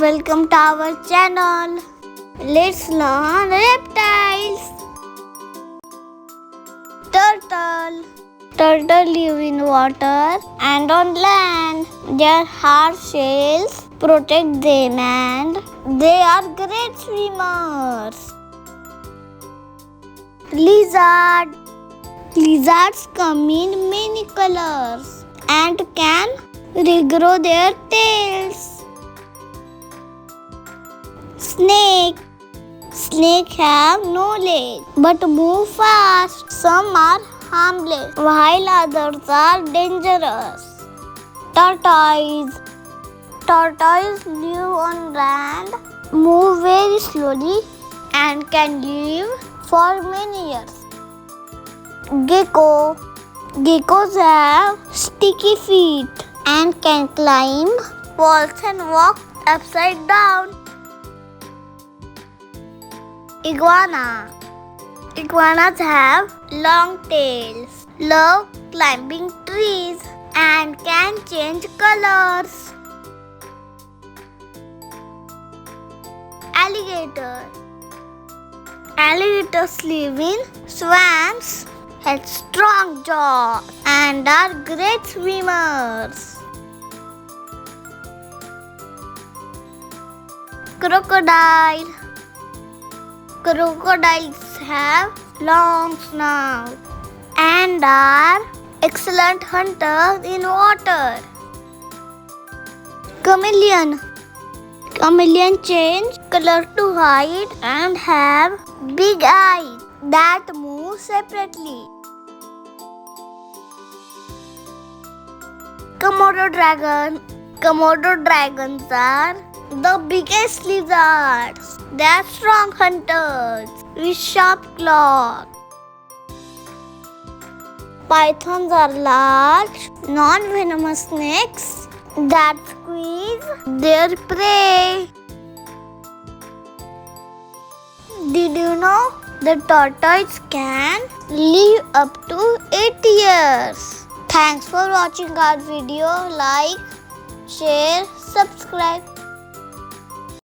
welcome to our channel. Let's learn reptiles. Turtle. Turtle live in water and on land. Their hard shells protect them and they are great swimmers. Lizard. Lizards come in many colors and can regrow their tails. Snake. Snakes have no legs but move fast. Some are harmless while others are dangerous. Tortoise. Tortoise live on land, move very slowly and can live for many years. Gecko. Geckos have sticky feet and can climb walls and walk upside down. Iguana. Iguanas have long tails, love climbing trees and can change colors. Alligator. Alligators live in swamps, have strong jaws and are great swimmers. Crocodile. Crocodiles have long snout and are excellent hunters in water. Chameleon. Chameleon change color to hide and have big eyes that move separately. Komodo dragon. Komodo dragons are the biggest lizards. They are strong hunters with sharp claws. Pythons are large, non-venomous snakes that squeeze their prey. Did you know the tortoise can live up to 8 years? Thanks for watching our video. Like, share, subscribe.